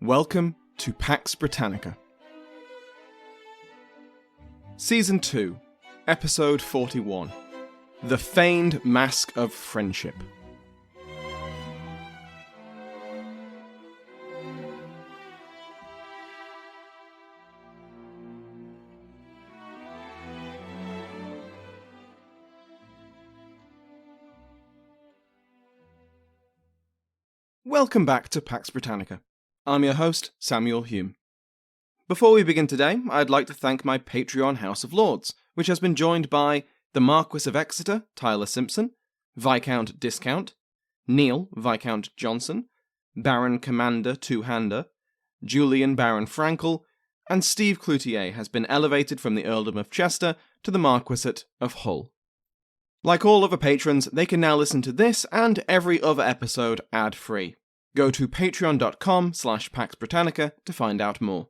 Welcome to Pax Britannica. Season 2, Episode 41, The Feigned Mask of Friendship. Welcome back to Pax Britannica. I'm your host, Samuel Hume. Before we begin today, I'd like to thank my Patreon House of Lords, which has been joined by the Marquess of Exeter, Tyler Simpson, Viscount Discount, Neil, Viscount Johnson, Baron Commander Two-Hander, Julian Baron Frankel, and Steve Cloutier has been elevated from the Earldom of Chester to the Marquessate of Hull. Like all other patrons, they can now listen to this and every other episode ad-free. Go to patreon.com/PaxBritannica to find out more.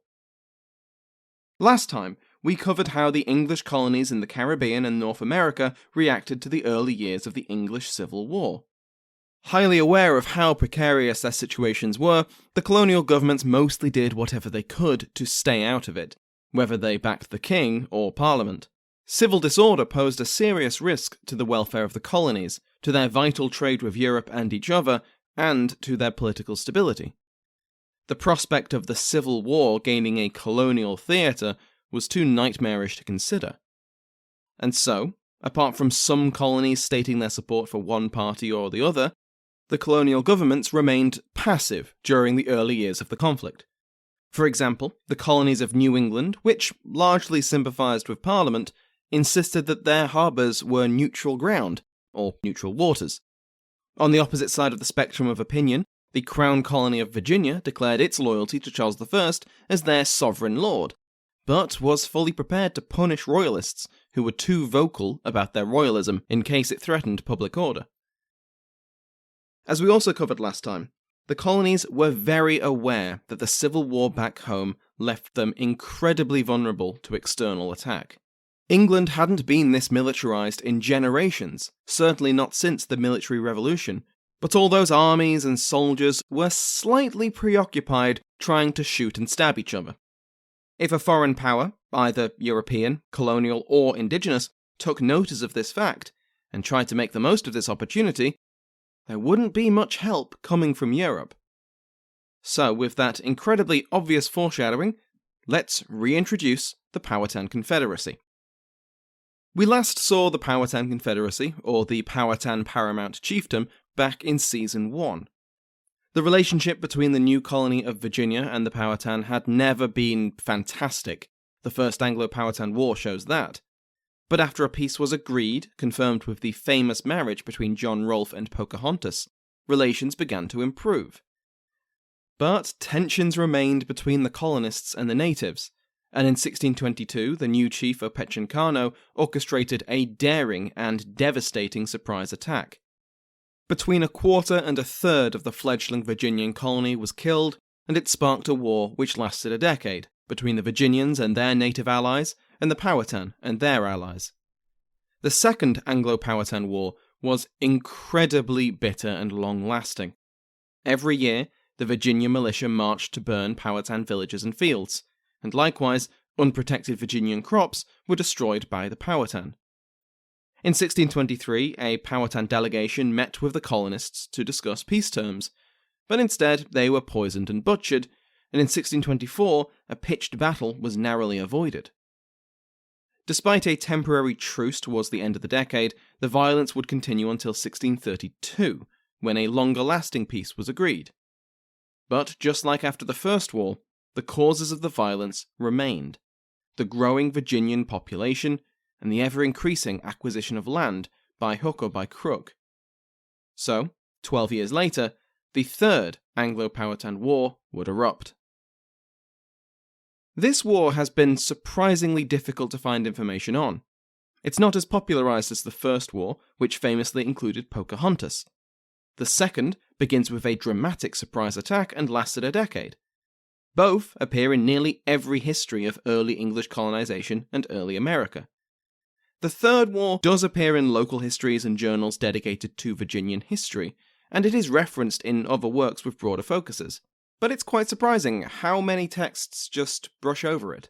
Last time, we covered how the English colonies in the Caribbean and North America reacted to the early years of the English Civil War. Highly aware of how precarious their situations were, the colonial governments mostly did whatever they could to stay out of it, whether they backed the king or Parliament. Civil disorder posed a serious risk to the welfare of the colonies, to their vital trade with Europe and each other, and to their political stability. The prospect of the Civil War gaining a colonial theatre was too nightmarish to consider. And so, apart from some colonies stating their support for one party or the other, the colonial governments remained passive during the early years of the conflict. For example, the colonies of New England, which largely sympathised with Parliament, insisted that their harbours were neutral ground, or neutral waters. On the opposite side of the spectrum of opinion, the Crown Colony of Virginia declared its loyalty to Charles I as their sovereign lord, but was fully prepared to punish royalists who were too vocal about their royalism in case it threatened public order. As we also covered last time, the colonies were very aware that the Civil War back home left them incredibly vulnerable to external attack. England hadn't been this militarised in generations, certainly not since the Military Revolution, but all those armies and soldiers were slightly preoccupied trying to shoot and stab each other. If a foreign power, either European, colonial, or indigenous, took notice of this fact, and tried to make the most of this opportunity, there wouldn't be much help coming from Europe. So, with that incredibly obvious foreshadowing, let's reintroduce the Powhatan Confederacy. We last saw the Powhatan Confederacy, or the Powhatan paramount chiefdom, back in Season 1. The relationship between the new colony of Virginia and the Powhatan had never been fantastic. The First Anglo-Powhatan War shows that. But after a peace was agreed, confirmed with the famous marriage between John Rolfe and Pocahontas, relations began to improve. But tensions remained between the colonists and the natives, and in 1622 the new chief Opechancanough orchestrated a daring and devastating surprise attack. Between a quarter and a third of the fledgling Virginian colony was killed, and it sparked a war which lasted a decade, between the Virginians and their native allies, and the Powhatan and their allies. The Second Anglo-Powhatan War was incredibly bitter and long-lasting. Every year, the Virginia militia marched to burn Powhatan villages and fields, and likewise, unprotected Virginian crops were destroyed by the Powhatan. In 1623, a Powhatan delegation met with the colonists to discuss peace terms, but instead they were poisoned and butchered, and in 1624 a pitched battle was narrowly avoided. Despite a temporary truce towards the end of the decade, the violence would continue until 1632, when a longer-lasting peace was agreed. But just like after the First War, the causes of the violence remained: the growing Virginian population and the ever-increasing acquisition of land by hook or by crook. So, 12 years later, the Third Anglo-Powhatan War would erupt. This war has been surprisingly difficult to find information on. It's not as popularised as the First War, which famously included Pocahontas. The Second begins with a dramatic surprise attack and lasted a decade. Both appear in nearly every history of early English colonisation and early America. The Third War does appear in local histories and journals dedicated to Virginian history, and it is referenced in other works with broader focuses. but it's quite surprising how many texts just brush over it.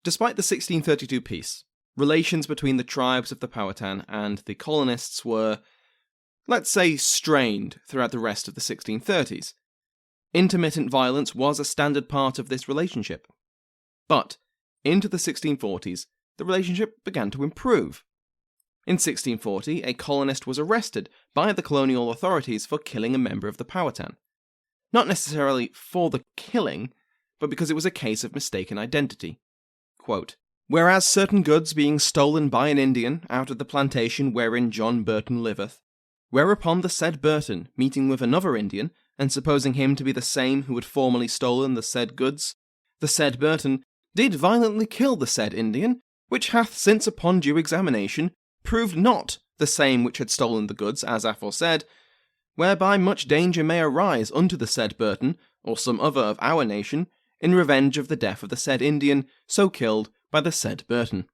Despite the 1632 peace, relations between the tribes of the Powhatan and the colonists were, let's say, strained throughout the rest of the 1630s. Intermittent violence was a standard part of this relationship. But, into the 1640s, the relationship began to improve. In 1640, a colonist was arrested by the colonial authorities for killing a member of the Powhatan. Not necessarily for the killing, but because it was a case of mistaken identity. Quote, "Whereas certain goods being stolen by an Indian out of the plantation wherein John Burton liveth, whereupon the said Burton, meeting with another Indian, and supposing him to be the same who had formerly stolen the said goods, the said Burton did violently kill the said Indian, which hath since upon due examination proved not the same which had stolen the goods as aforesaid, whereby much danger may arise unto the said Burton, or some other of our nation, in revenge of the death of the said Indian, so killed by the said Burton."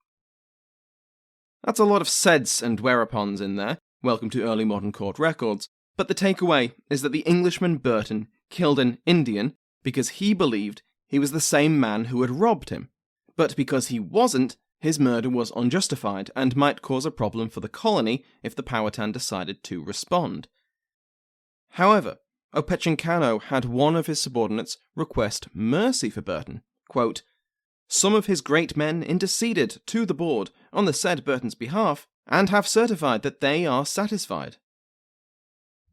That's a lot of saids and whereupons in there, welcome to early modern court records, but the takeaway is that the Englishman Burton killed an Indian because he believed he was the same man who had robbed him, but because he wasn't, his murder was unjustified and might cause a problem for the colony if the Powhatan decided to respond. However, Opechancanough had one of his subordinates request mercy for Burton. Quote, "Some of his great men interceded to the board on the said Burton's behalf, and have certified that they are satisfied."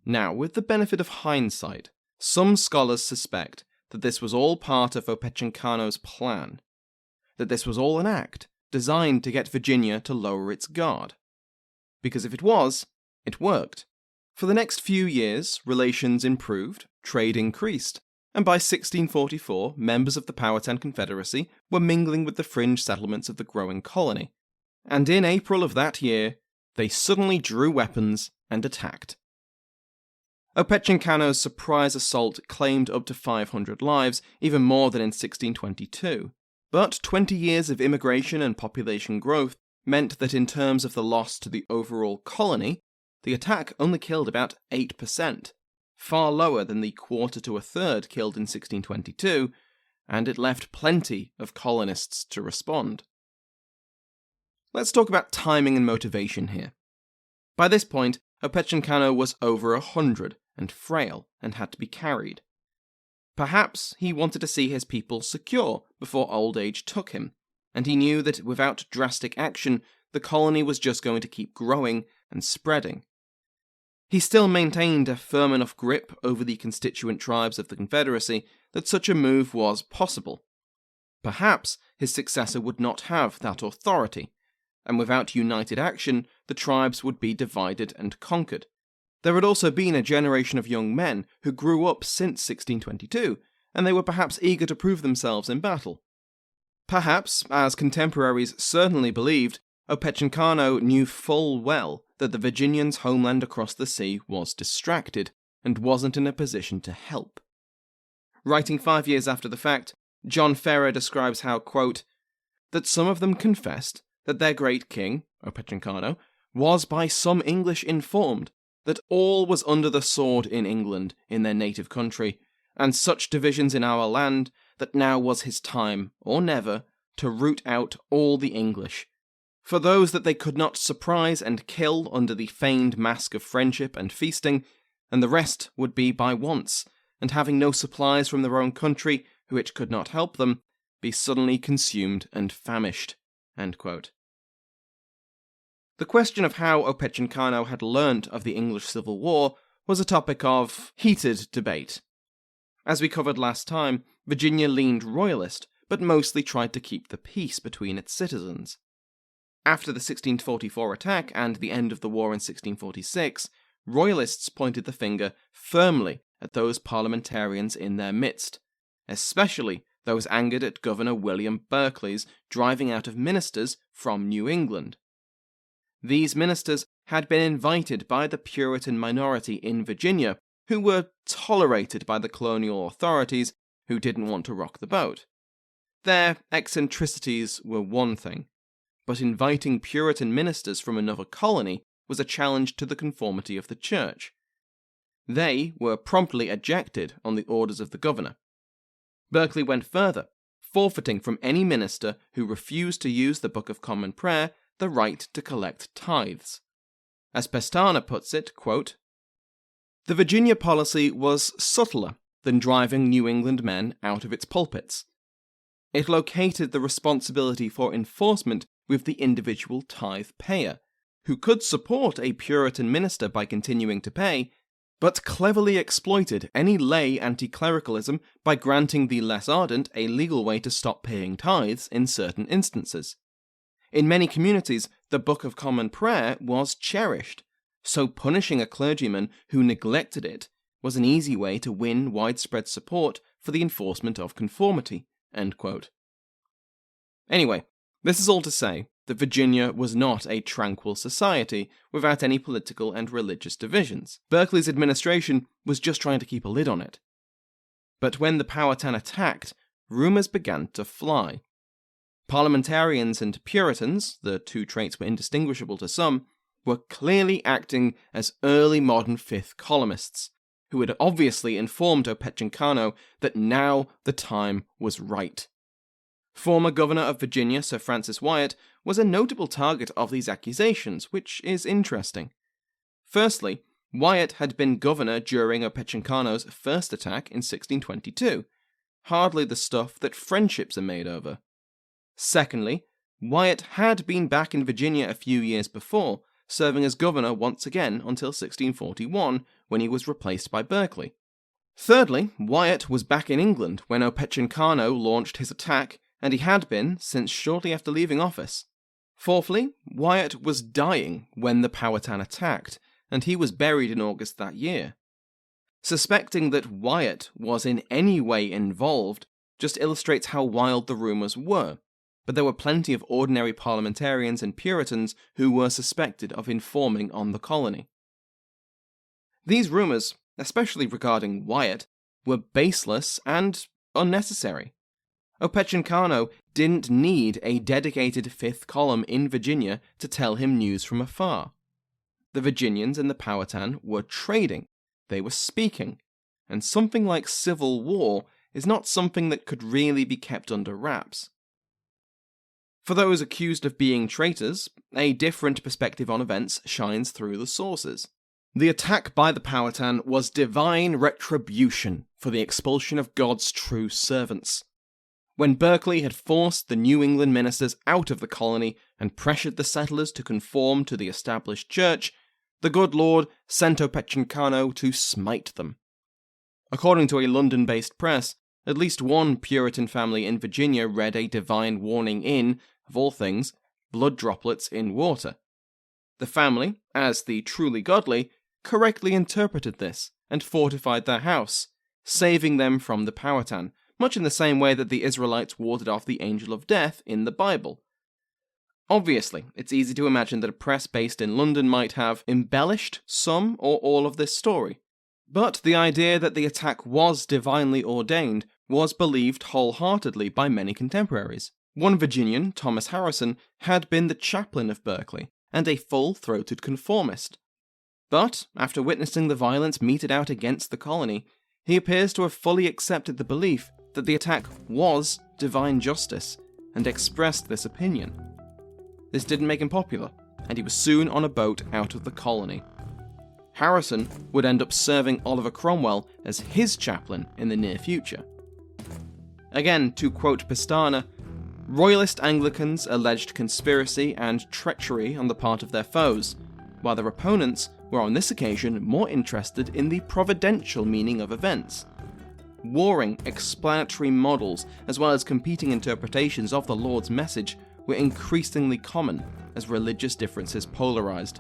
Now, with the benefit of hindsight, some scholars suspect that this was all part of Opechancanoug's plan, that this was all an act designed to get Virginia to lower its guard. Because if it was, it worked. For the next few years, relations improved, trade increased, and by 1644, members of the Powhatan Confederacy were mingling with the fringe settlements of the growing colony. And in April of that year, they suddenly drew weapons and attacked. Opechancanoug's surprise assault claimed up to 500 lives, even more than in 1622. But 20 years of immigration and population growth meant that in terms of the loss to the overall colony, the attack only killed about 8%, far lower than the quarter to a third killed in 1622, and it left plenty of colonists to respond. Let's talk about timing and motivation here. By this point, Opechancanough was over 100 and frail and had to be carried. Perhaps he wanted to see his people secure before old age took him, and he knew that without drastic action, the colony was just going to keep growing and spreading. He still maintained a firm enough grip over the constituent tribes of the Confederacy that such a move was possible. Perhaps his successor would not have that authority, and without united action, the tribes would be divided and conquered. There had also been a generation of young men who grew up since 1622, and they were perhaps eager to prove themselves in battle. Perhaps, as contemporaries certainly believed, Opechancanough knew full well that the Virginians' homeland across the sea was distracted, and wasn't in a position to help. Writing 5 years after the fact, John Ferrer describes how, quote, "that some of them confessed that their great king, Opechancanough, was by some English informed that all was under the sword in England, in their native country, and such divisions in our land, that now was his time, or never, to root out all the English. For those that they could not surprise and kill under the feigned mask of friendship and feasting, and the rest would be by wants, and having no supplies from their own country, which could not help them, be suddenly consumed and famished." End quote. The question of how Opechancanough had learnt of the English Civil War was a topic of heated debate. As we covered last time, Virginia leaned royalist, but mostly tried to keep the peace between its citizens. After the 1644 attack and the end of the war in 1646, royalists pointed the finger firmly at those parliamentarians in their midst, especially those angered at Governor William Berkeley's driving out of ministers from New England. These ministers had been invited by the Puritan minority in Virginia, who were tolerated by the colonial authorities who didn't want to rock the boat. Their eccentricities were one thing, but inviting Puritan ministers from another colony was a challenge to the conformity of the church. They were promptly ejected on the orders of the governor. Berkeley went further, forfeiting from any minister who refused to use the Book of Common Prayer the right to collect tithes. As Pestana puts it, quote, "The Virginia policy was subtler than driving New England men out of its pulpits. It located the responsibility for enforcement with the individual tithe payer, who could support a Puritan minister by continuing to pay, but cleverly exploited any lay anti-clericalism by granting the less ardent a legal way to stop paying tithes in certain instances. In many communities, the Book of Common Prayer was cherished, so punishing a clergyman who neglected it was an easy way to win widespread support for the enforcement of conformity." End quote. Anyway, this is all to say that Virginia was not a tranquil society without any political and religious divisions. Berkeley's administration was just trying to keep a lid on it. But when the Powhatan attacked, rumours began to fly. Parliamentarians and Puritans, the two traits were indistinguishable to some, were clearly acting as early modern Fifth Columnists, who had obviously informed Opechancanough that now the time was right. Former Governor of Virginia Sir Francis Wyatt was a notable target of these accusations, which is interesting. Firstly, Wyatt had been governor during Opechancanoug's first attack in 1622, hardly the stuff that friendships are made over. Secondly, Wyatt had been back in Virginia a few years before, serving as governor once again until 1641, when he was replaced by Berkeley. Thirdly, Wyatt was back in England when Opechancanough launched his attack, and he had been since shortly after leaving office. Fourthly, Wyatt was dying when the Powhatan attacked, and he was buried in August that year. Suspecting that Wyatt was in any way involved just illustrates how wild the rumours were, but there were plenty of ordinary parliamentarians and Puritans who were suspected of informing on the colony. These rumours, especially regarding Wyatt, were baseless and unnecessary. Opechancanough didn't need a dedicated fifth column in Virginia to tell him news from afar. The Virginians and the Powhatan were trading, they were speaking, and something like civil war is not something that could really be kept under wraps. For those accused of being traitors, a different perspective on events shines through the sources. The attack by the Powhatan was divine retribution for the expulsion of God's true servants. When Berkeley had forced the New England ministers out of the colony and pressured the settlers to conform to the established church, the good Lord sent Opechancanough to smite them. According to a London-based press, at least one Puritan family in Virginia read a divine warning in, of all things, blood droplets in water. The family, as the truly godly, correctly interpreted this and fortified their house, saving them from the Powhatan, much in the same way that the Israelites warded off the angel of death in the Bible. Obviously, it's easy to imagine that a press based in London might have embellished some or all of this story. But the idea that the attack was divinely ordained was believed wholeheartedly by many contemporaries. One Virginian, Thomas Harrison, had been the chaplain of Berkeley, and a full-throated conformist. But, after witnessing the violence meted out against the colony, he appears to have fully accepted the belief that the attack was divine justice, and expressed this opinion. This didn't make him popular, and he was soon on a boat out of the colony. Harrison would end up serving Oliver Cromwell as his chaplain in the near future. Again, to quote Pestana, Royalist Anglicans alleged conspiracy and treachery on the part of their foes, while their opponents were on this occasion more interested in the providential meaning of events. Warring, explanatory models, as well as competing interpretations of the Lord's message, were increasingly common as religious differences polarized.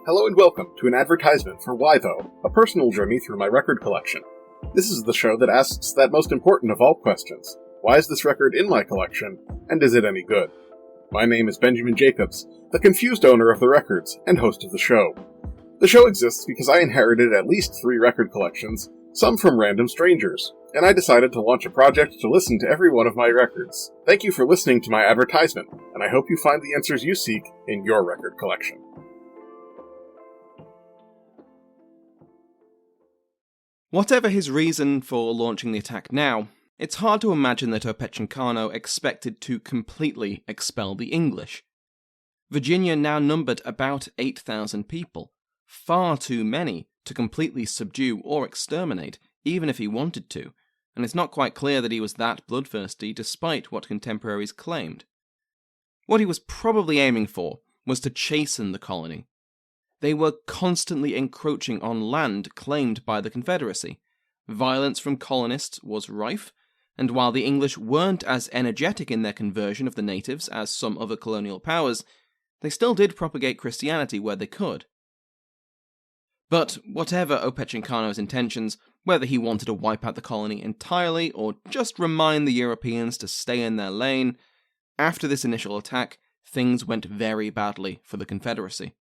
Hello and welcome to an advertisement for Why Though, a personal journey through my record collection. This is the show that asks that most important of all questions. Why is this record in my collection, and is it any good? My name is Benjamin Jacobs, the confused owner of the records and host of the show. The show exists because I inherited at least 3 record collections, some from random strangers, and I decided to launch a project to listen to every one of my records. Thank you for listening to my advertisement, and I hope you find the answers you seek in your record collection. Whatever his reason for launching the attack now, it's hard to imagine that Opechancanough expected to completely expel the English. Virginia now numbered about 8,000 people, far too many to completely subdue or exterminate, even if he wanted to, and it's not quite clear that he was that bloodthirsty despite what contemporaries claimed. What he was probably aiming for was to chasten the colony. They were constantly encroaching on land claimed by the Confederacy. Violence from colonists was rife, and while the English weren't as energetic in their conversion of the natives as some other colonial powers, they still did propagate Christianity where they could. But whatever Opechancanoug's intentions, whether he wanted to wipe out the colony entirely or just remind the Europeans to stay in their lane, after this initial attack, things went very badly for the Confederacy.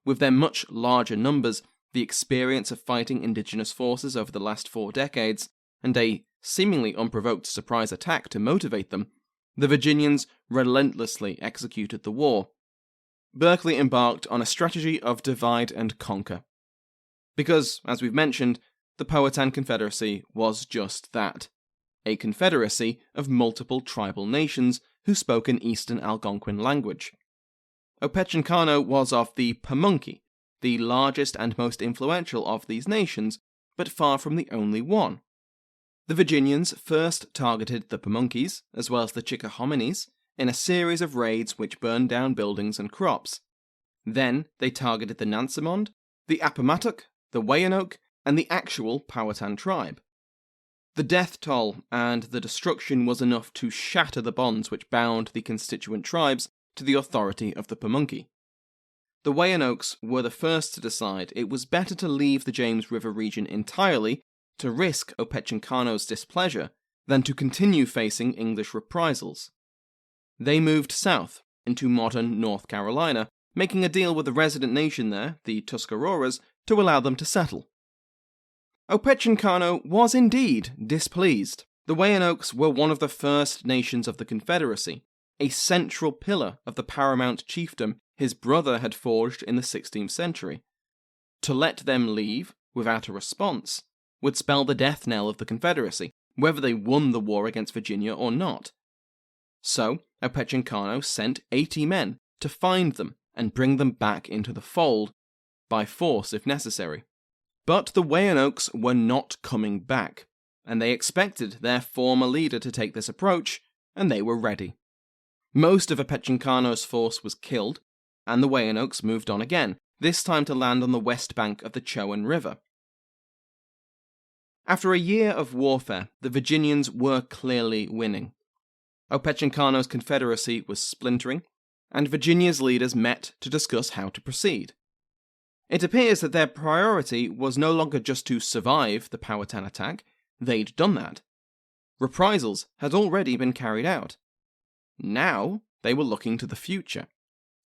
With their much larger numbers, the experience of fighting indigenous forces over the last 4 decades, and a seemingly unprovoked surprise attack to motivate them, the Virginians relentlessly executed the war. Berkeley embarked on a strategy of divide and conquer. Because, as we've mentioned, the Powhatan Confederacy was just that. A confederacy of multiple tribal nations who spoke an Eastern Algonquin language. Opechancanough was of the Pamunkey, the largest and most influential of these nations, but far from the only one. The Virginians first targeted the Pamunkeys, as well as the Chickahominys, in a series of raids which burned down buildings and crops. Then they targeted the Nansemond, the Appomattox, the Weyanoke, and the actual Powhatan tribe. The death toll and the destruction was enough to shatter the bonds which bound the constituent tribes to the authority of the Pamunkey. The Weyanokes were the first to decide it was better to leave the James River region entirely to risk Opechancanoug's displeasure than to continue facing English reprisals. They moved south into modern North Carolina, making a deal with the resident nation there, the Tuscaroras, to allow them to settle. Opechancanough was indeed displeased. The Weyanokes were one of the first nations of the Confederacy, a central pillar of the paramount chiefdom his brother had forged in the 16th century. To let them leave, without a response, would spell the death knell of the Confederacy, whether they won the war against Virginia or not. So, Opechancanough sent 80 men to find them and bring them back into the fold, by force if necessary. But the Weyanokes were not coming back, and they expected their former leader to take this approach, and they were ready. Most of Opechancanoug's force was killed, and the Weyanokes moved on again, this time to land on the west bank of the Chowan River. After a year of warfare, the Virginians were clearly winning. Opechancanoug's confederacy was splintering, and Virginia's leaders met to discuss how to proceed. It appears that their priority was no longer just to survive the Powhatan attack. They'd done that. Reprisals had already been carried out. Now they were looking to the future.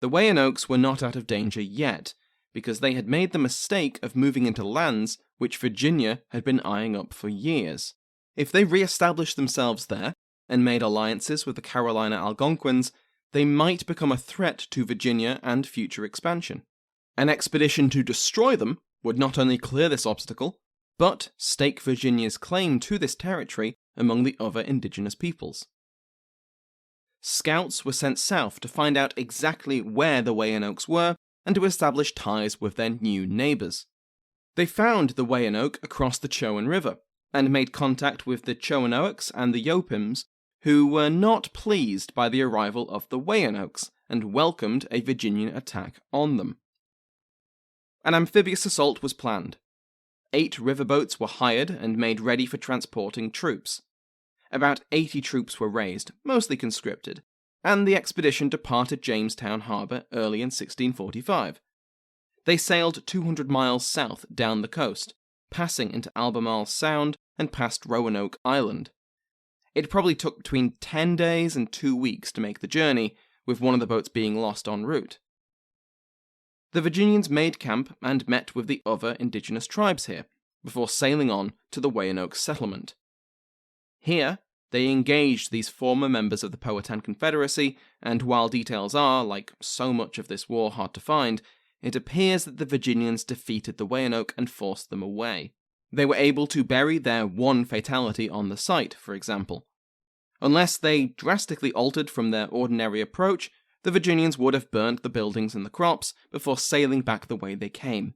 The Weyanokes were not out of danger yet, because they had made the mistake of moving into lands which Virginia had been eyeing up for years. If they re-established themselves there, and made alliances with the Carolina Algonquins, they might become a threat to Virginia and future expansion. An expedition to destroy them would not only clear this obstacle, but stake Virginia's claim to this territory among the other indigenous peoples. Scouts were sent south to find out exactly where the Weyanokes were and to establish ties with their new neighbours. They found the Weyanoke across the Chowan River, and made contact with the Chowanoaks and the Yopims, who were not pleased by the arrival of the Weyanokes and welcomed a Virginian attack on them. An amphibious assault was planned. 8 riverboats were hired and made ready for transporting troops. About 80 troops were raised, mostly conscripted, and the expedition departed Jamestown harbour early in 1645. They sailed 200 miles south down the coast, passing into Albemarle Sound and past Roanoke Island. It probably took between 10 days and 2 weeks to make the journey, with one of the boats being lost en route. The Virginians made camp and met with the other indigenous tribes here, before sailing on to the Weyanoke settlement. Here, they engaged these former members of the Powhatan Confederacy, and while details are, like so much of this war, hard to find, it appears that the Virginians defeated the Weyanoke and forced them away. They were able to bury their one fatality on the site, for example. Unless they drastically altered from their ordinary approach, the Virginians would have burnt the buildings and the crops before sailing back the way they came.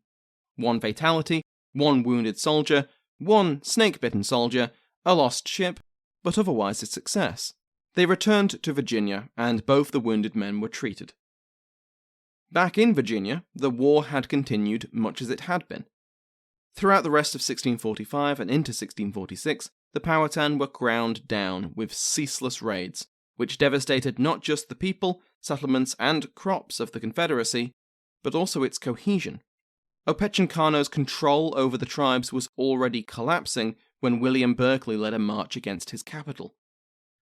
One fatality, one wounded soldier, one snake-bitten soldier, a lost ship, but otherwise a success. They returned to Virginia, and both the wounded men were treated. Back in Virginia, the war had continued much as it had been. Throughout the rest of 1645 and into 1646, the Powhatan were ground down with ceaseless raids, which devastated not just the people, settlements, and crops of the Confederacy, but also its cohesion. Opechancanoug's control over the tribes was already collapsing when William Berkeley led a march against his capital.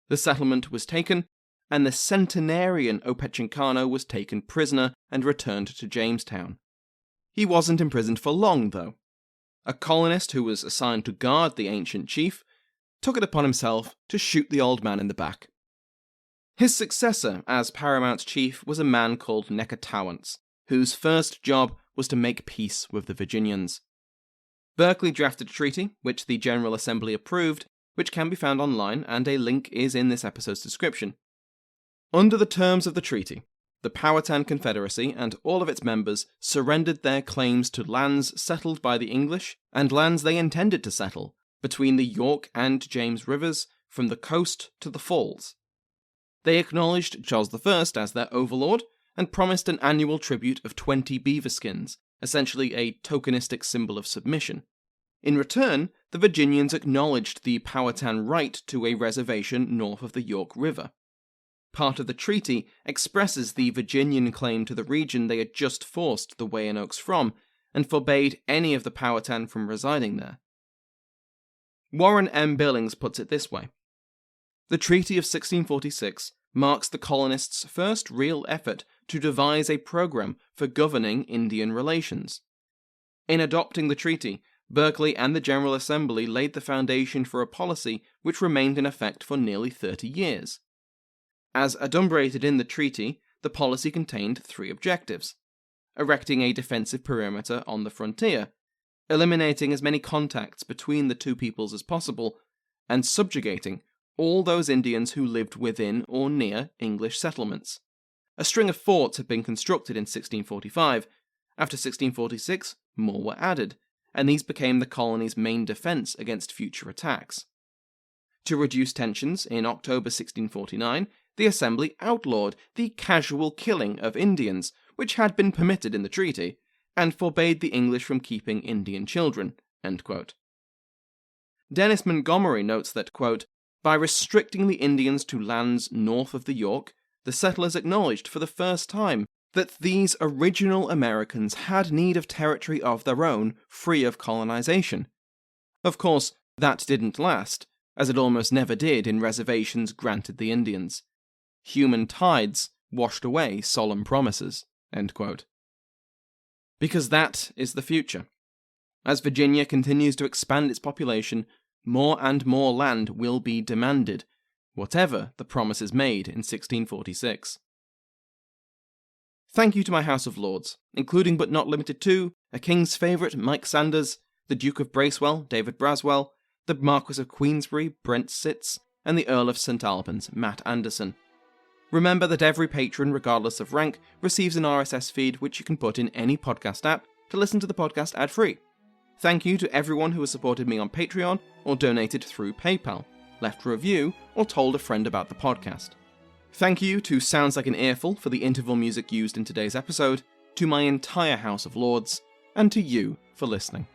The settlement was taken, and the centenarian Opechancanough was taken prisoner and returned to Jamestown. He wasn't imprisoned for long, though. A colonist who was assigned to guard the ancient chief took it upon himself to shoot the old man in the back. His successor as paramount chief was a man called Necatowance, whose first job was to make peace with the Virginians. Berkeley drafted a treaty, which the General Assembly approved, which can be found online, and a link is in this episode's description. Under the terms of the treaty, the Powhatan Confederacy and all of its members surrendered their claims to lands settled by the English and lands they intended to settle between the York and James rivers from the coast to the falls. They acknowledged Charles I as their overlord and promised an annual tribute of 20 beaver skins, essentially a tokenistic symbol of submission. In return, the Virginians acknowledged the Powhatan right to a reservation north of the York River. Part of the treaty expresses the Virginian claim to the region they had just forced the Weyanokes from, and forbade any of the Powhatan from residing there. Warren M. Billings puts it this way: the Treaty of 1646 marks the colonists' first real effort to devise a program for governing Indian relations. In adopting the treaty, Berkeley and the General Assembly laid the foundation for a policy which remained in effect for nearly 30 years. As adumbrated in the treaty, the policy contained 3 objectives: erecting a defensive perimeter on the frontier, eliminating as many contacts between the two peoples as possible, and subjugating all those Indians who lived within or near English settlements. A string of forts had been constructed in 1645. After 1646, more were added, and these became the colony's main defense against future attacks. To reduce tensions, in October 1649, the Assembly outlawed the casual killing of Indians, which had been permitted in the treaty, and forbade the English from keeping Indian children. End quote. Dennis Montgomery notes that, quote, by restricting the Indians to lands north of the York, the settlers acknowledged for the first time that these original Americans had need of territory of their own, free of colonization. Of course, that didn't last, as it almost never did in reservations granted the Indians. Human tides washed away solemn promises. End quote. Because that is the future. As Virginia continues to expand its population, more and more land will be demanded, whatever the promises made in 1646. Thank you to my House of Lords, including but not limited to a King's favourite Mike Sanders, the Duke of Bracewell, David Braswell, the Marquis of Queensberry, Brent Sitz, and the Earl of St Albans, Matt Anderson. Remember that every patron, regardless of rank, receives an RSS feed which you can put in any podcast app to listen to the podcast ad-free. Thank you to everyone who has supported me on Patreon or donated through PayPal, left a review, or told a friend about the podcast. Thank you to Sounds Like an Earful for the interval music used in today's episode, to my entire House of Lords, and to you for listening.